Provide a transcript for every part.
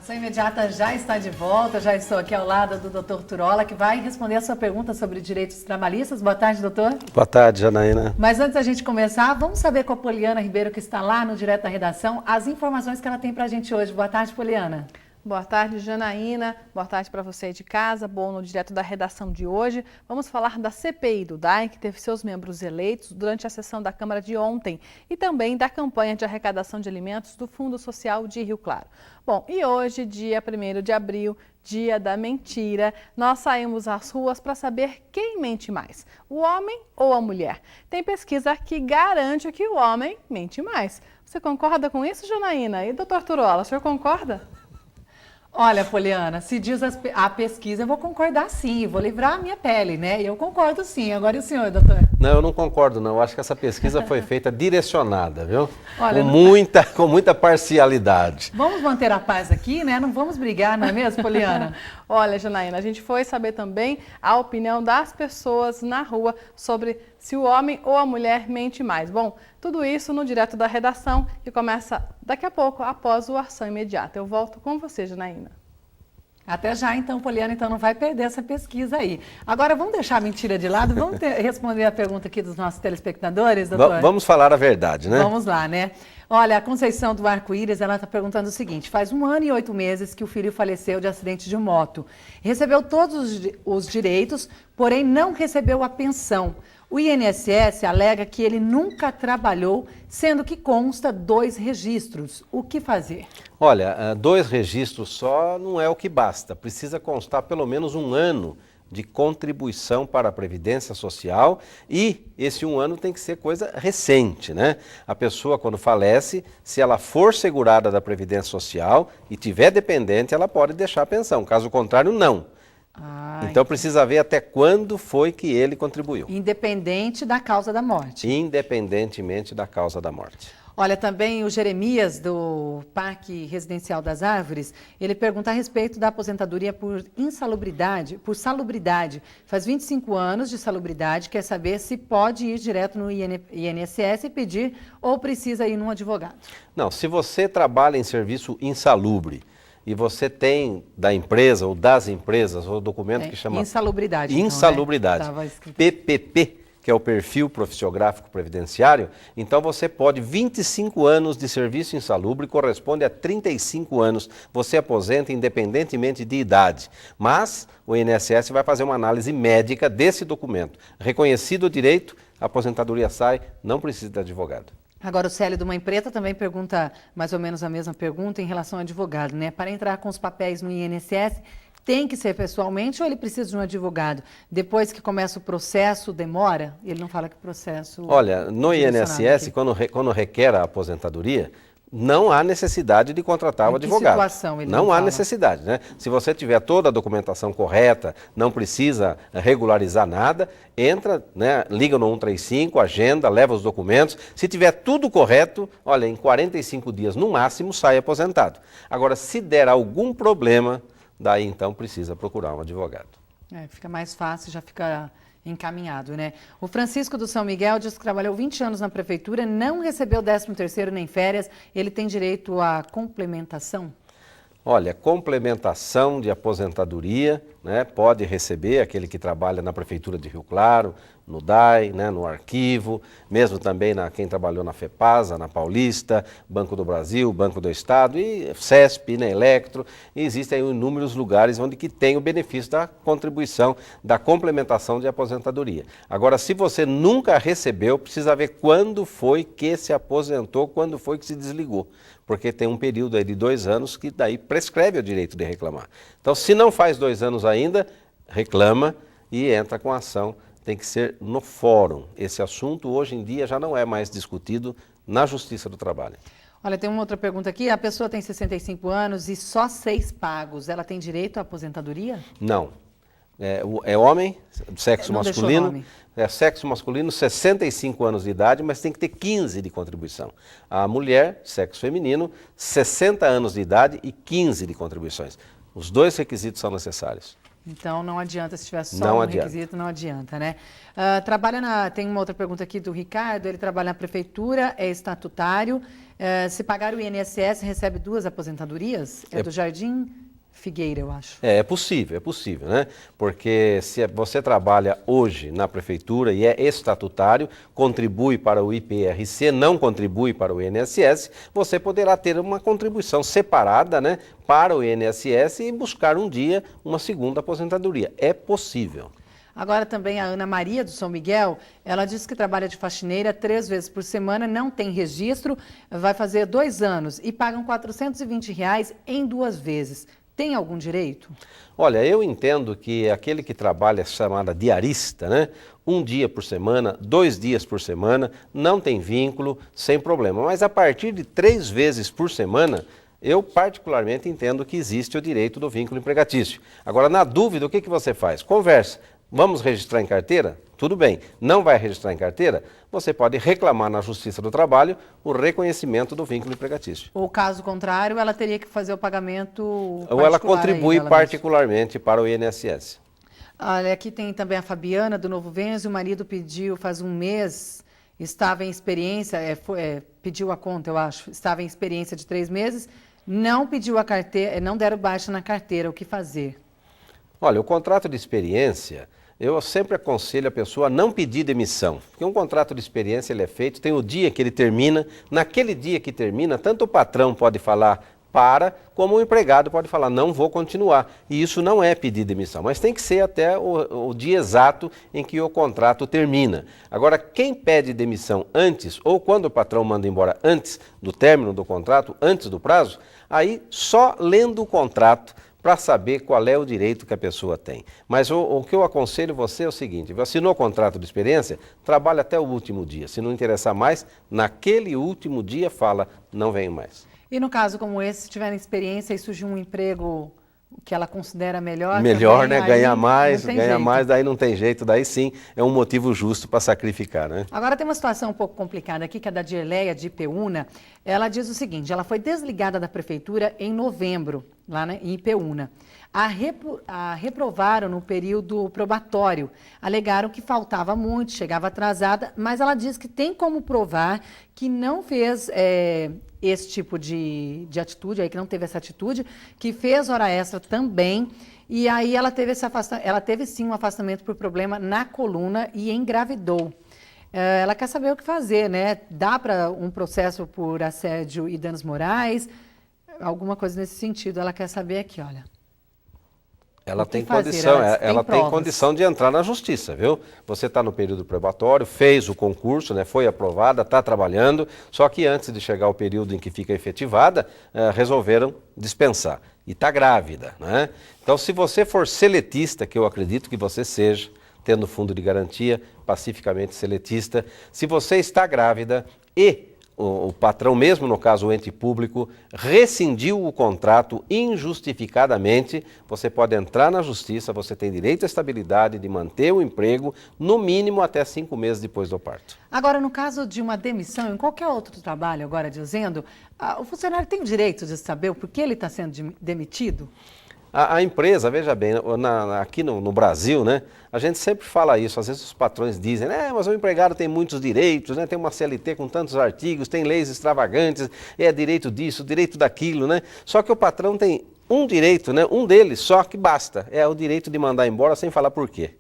Ação Imediata já está de volta, já estou aqui ao lado do Dr. Turola, que vai responder a sua pergunta sobre direitos trabalhistas. Boa tarde, doutor. Boa tarde, Janaína. Mas antes da gente começar, vamos saber com a Poliana Ribeiro, que está lá no Direto da Redação, as informações que ela tem para a gente hoje. Boa tarde, Poliana. Boa tarde, Janaína. Boa tarde para você aí de casa. Bom, no Direto da Redação de hoje, vamos falar da CPI do DAI, que teve seus membros eleitos durante a sessão da Câmara de ontem, e também da campanha de arrecadação de alimentos do Fundo Social de Rio Claro. Bom, e hoje, dia 1º de abril, dia da mentira, nós saímos às ruas para saber quem mente mais, o homem ou a mulher. Tem pesquisa que garante que o homem mente mais. Você concorda com isso, Janaína? E doutor Turola, o senhor concorda? Olha, Poliana, se diz a pesquisa, eu vou concordar sim, vou livrar a minha pele, né? Eu concordo sim. Agora e o senhor, doutor? Não, eu não concordo não. Eu acho que essa pesquisa foi feita direcionada, viu? Olha, com muita parcialidade. Vamos manter a paz aqui, né? Não vamos brigar, não é mesmo, Poliana? Olha, Janaína, a gente foi saber também a opinião das pessoas na rua sobre se o homem ou a mulher mente mais. Bom, tudo isso no Direto da Redação, que começa daqui a pouco, após o Ação Imediata. Eu volto com você, Janaína. Até já, então, Poliana, então não vai perder essa pesquisa aí. Agora, vamos deixar a mentira de lado, vamos responder a pergunta aqui dos nossos telespectadores, doutor? Vamos falar a verdade, né? Vamos lá, né? Olha, a Conceição do Arco-Íris, ela está perguntando o seguinte: faz 1 ano e 8 meses que o filho faleceu de acidente de moto. Recebeu todos os direitos, porém não recebeu a pensão. O INSS alega que ele nunca trabalhou, sendo que consta 2 registros. O que fazer? Olha, 2 registros só não é o que basta. Precisa constar pelo menos 1 ano de contribuição para a Previdência Social e esse 1 ano tem que ser coisa recente, né? A pessoa, quando falece, se ela for segurada da Previdência Social e tiver dependente, ela pode deixar a pensão. Caso contrário, não. Então precisa ver até quando foi que ele contribuiu. Independente da causa da morte. Independentemente da causa da morte. Olha, também o Jeremias, do Parque Residencial das Árvores, ele pergunta a respeito da aposentadoria por insalubridade, por salubridade. Faz 25 anos de salubridade, quer saber se pode ir direto no INSS e pedir ou precisa ir num advogado. Não, se você trabalha em serviço insalubre, e você tem da empresa ou das empresas o documento que chama insalubridade. Insalubridade, então, né? PPP, que é o perfil profissiográfico previdenciário, então você pode 25 anos de serviço insalubre corresponde a 35 anos. Você aposenta independentemente de idade, mas o INSS vai fazer uma análise médica desse documento. Reconhecido o direito, a aposentadoria sai, não precisa de advogado. Agora, o Célio do Mãe Preta também pergunta mais ou menos a mesma pergunta em relação ao advogado, né? Para entrar com os papéis no INSS, tem que ser pessoalmente ou ele precisa de um advogado? Depois que começa o processo, demora? Ele não fala que o processo... Olha, no INSS, quando requer a aposentadoria, não há necessidade de contratar o advogado. Situação ele não há necessidade, né? Se você tiver toda a documentação correta, não precisa regularizar nada, entra, né, liga no 135, agenda, leva os documentos. Se tiver tudo correto, olha, em 45 dias no máximo sai aposentado. Agora, se der algum problema, daí então precisa procurar um advogado. Fica mais fácil, já fica encaminhado, né? O Francisco do São Miguel diz que trabalhou 20 anos na prefeitura, não recebeu 13º nem férias, ele tem direito à complementação? Olha, complementação de aposentadoria, né, pode receber aquele que trabalha na Prefeitura de Rio Claro, no DAI, né, no arquivo, mesmo também quem trabalhou na FEPASA, na Paulista, Banco do Brasil, Banco do Estado e CESP, né, Electro. E existem aí inúmeros lugares onde que tem o benefício da contribuição, da complementação de aposentadoria. Agora, se você nunca recebeu, precisa ver quando foi que se aposentou, quando foi que se desligou. Porque tem um período aí de 2 anos que daí prescreve o direito de reclamar. Então, se não faz 2 anos ainda, reclama e entra com a ação. Tem que ser no fórum. Esse assunto hoje em dia já não é mais discutido na Justiça do Trabalho. Olha, tem uma outra pergunta aqui. A pessoa tem 65 anos e só 6 pagos. Ela tem direito à aposentadoria? Não. É homem, sexo masculino. É sexo masculino, 65 anos de idade, mas tem que ter 15 de contribuição. A mulher, sexo feminino, 60 anos de idade e 15 de contribuições. Os 2 requisitos são necessários. Então não adianta, se tiver só Não um adianta. requisito, não adianta, né? Tem uma outra pergunta aqui do Ricardo, ele trabalha na prefeitura, é estatutário, se pagar o INSS recebe 2 aposentadorias? É do Jardim Figueira, eu acho. É possível, né? Porque se você trabalha hoje na prefeitura e é estatutário, contribui para o IPRC, não contribui para o INSS, você poderá ter uma contribuição separada, né, para o INSS e buscar um dia uma segunda aposentadoria. É possível. Agora também a Ana Maria do São Miguel, ela diz que trabalha de faxineira 3 vezes por semana, não tem registro, vai fazer 2 anos e pagam R$ 420 em 2 vezes. Tem algum direito? Olha, eu entendo que aquele que trabalha chamada diarista, né? 1 dia por semana, 2 dias por semana, não tem vínculo, sem problema. Mas a partir de 3 vezes por semana, eu particularmente entendo que existe o direito do vínculo empregatício. Agora, na dúvida, o que você faz? Conversa. Vamos registrar em carteira? Tudo bem. Não vai registrar em carteira? Você pode reclamar na Justiça do Trabalho o reconhecimento do vínculo empregatício. Ou caso contrário, ela teria que fazer o pagamento Ou ela contribui particularmente para o INSS. Olha, aqui tem também a Fabiana do Novo Venzo, o marido pediu faz um mês, estava em experiência, pediu a conta, eu acho, estava em experiência de 3 meses, não pediu a carteira, não deram baixa na carteira, o que fazer? Olha, o contrato de experiência, eu sempre aconselho a pessoa a não pedir demissão, porque um contrato de experiência ele é feito, tem o dia que ele termina, naquele dia que termina, tanto o patrão pode falar como o empregado pode falar, não vou continuar. E isso não é pedir demissão, mas tem que ser até o dia exato em que o contrato termina. Agora, quem pede demissão antes, ou quando o patrão manda embora antes do término do contrato, antes do prazo, aí só lendo o contrato, para saber qual é o direito que a pessoa tem. Mas o que eu aconselho você é o seguinte, assinou o contrato de experiência, trabalha até o último dia. Se não interessar mais, naquele último dia fala, não venho mais. E no caso como esse, se tiver experiência e surgir um emprego que ela considera melhor... Melhor, também, né? Ganhar mais, daí não tem jeito, daí sim é um motivo justo para sacrificar, né? Agora tem uma situação um pouco complicada aqui, que é da Dirleia de Ipeúna. Ela diz o seguinte, ela foi desligada da prefeitura em novembro, lá em Ipeúna. A reprovaram no período probatório. Alegaram que faltava muito, chegava atrasada, mas ela diz que tem como provar que não fez esse tipo de atitude, aí que não teve essa atitude, que fez hora extra também. E aí ela teve sim um afastamento por problema na coluna e engravidou. Ela quer saber o que fazer, né? Dá para um processo por assédio e danos morais? Alguma coisa nesse sentido. Ela quer saber aqui, olha. Ela tem condição, ela tem condição de entrar na justiça, viu? Você está no período probatório, fez o concurso, né, foi aprovada, está trabalhando, só que antes de chegar ao período em que fica efetivada, resolveram dispensar. E está grávida, né? Então, se você for seletista, que eu acredito que você seja, tendo fundo de garantia, pacificamente seletista, se você está grávida e o patrão, mesmo no caso o ente público, rescindiu o contrato injustificadamente, você pode entrar na justiça, você tem direito à estabilidade de manter o emprego, no mínimo até 5 meses depois do parto. Agora, no caso de uma demissão, em qualquer outro trabalho, agora dizendo, o funcionário tem o direito de saber o porquê ele está sendo demitido? A empresa, veja bem, aqui no Brasil, né, a gente sempre fala isso, às vezes os patrões dizem, mas o empregado tem muitos direitos, né, tem uma CLT com tantos artigos, tem leis extravagantes, é direito disso, direito daquilo, né? Só que o patrão tem um direito, né, um deles só que basta, é o direito de mandar embora sem falar por quê.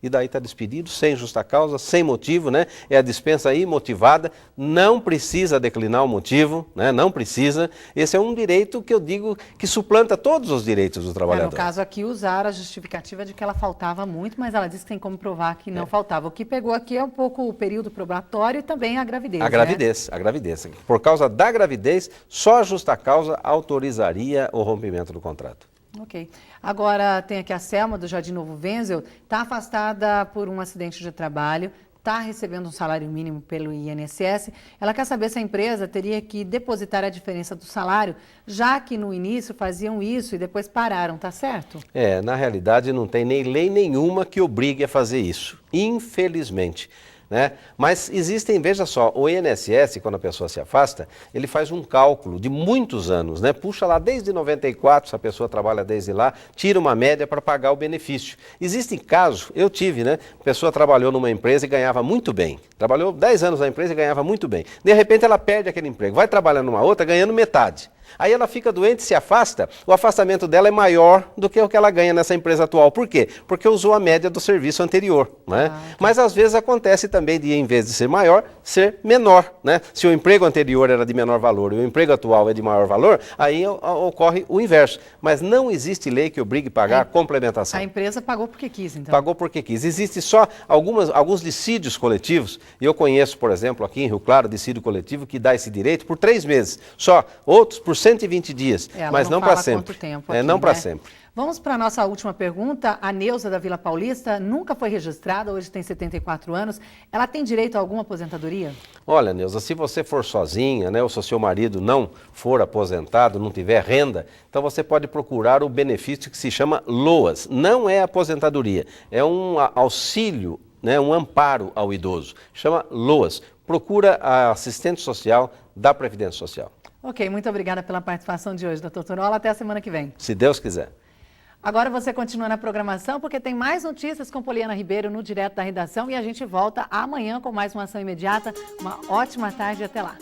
E daí está despedido, sem justa causa, sem motivo, né? É a dispensa imotivada, não precisa declinar o motivo, né? Não precisa. Esse é um direito que eu digo que suplanta todos os direitos do trabalhador. No caso aqui, usaram a justificativa de que ela faltava muito, mas ela disse que tem como provar que não faltava. O que pegou aqui é um pouco o período probatório e também a gravidez. A gravidez. Por causa da gravidez, só a justa causa autorizaria o rompimento do contrato. Ok. Agora tem aqui a Selma, do Jardim Novo Venzel, está afastada por um acidente de trabalho, está recebendo um salário mínimo pelo INSS. Ela quer saber se a empresa teria que depositar a diferença do salário, já que no início faziam isso e depois pararam, tá certo? Na realidade não tem nem lei nenhuma que obrigue a fazer isso, infelizmente. né? Mas existem, veja só, o INSS, quando a pessoa se afasta, ele faz um cálculo de muitos anos, né? Puxa lá desde 94, se a pessoa trabalha desde lá, tira uma média para pagar o benefício. Existem casos, eu tive, né? A pessoa trabalhou numa empresa e ganhava muito bem. Trabalhou 10 anos na empresa e ganhava muito bem. De repente ela perde aquele emprego, vai trabalhar numa outra ganhando metade. Aí ela fica doente, se afasta, o afastamento dela é maior do que o que ela ganha nessa empresa atual. Por quê? Porque usou a média do serviço anterior, né? Mas às vezes acontece também de, em vez de ser maior, ser menor, né? Se o emprego anterior era de menor valor e o emprego atual é de maior valor, aí ocorre o inverso. Mas não existe lei que obrigue a pagar a complementação. A empresa pagou porque quis, então. Pagou porque quis. Existe só alguns dissídios coletivos, e eu conheço, por exemplo, aqui em Rio Claro, dissídio coletivo que dá esse direito por 3 meses. Só outros por 120 dias, mas não para sempre. Tempo aqui, não para né? sempre. Vamos para a nossa última pergunta. A Neuza da Vila Paulista nunca foi registrada, hoje tem 74 anos. Ela tem direito a alguma aposentadoria? Olha, Neuza, se você for sozinha, né, ou se o seu marido não for aposentado, não tiver renda, então você pode procurar o benefício que se chama LOAS. Não é aposentadoria, é um auxílio, né, um amparo ao idoso. Chama LOAS. Procura a assistente social da Previdência Social. Ok, muito obrigada pela participação de hoje, doutor Turola. Até a semana que vem. Se Deus quiser. Agora você continua na programação, porque tem mais notícias com Poliana Ribeiro no Direto da Redação e a gente volta amanhã com mais uma ação imediata. Uma ótima tarde e até lá.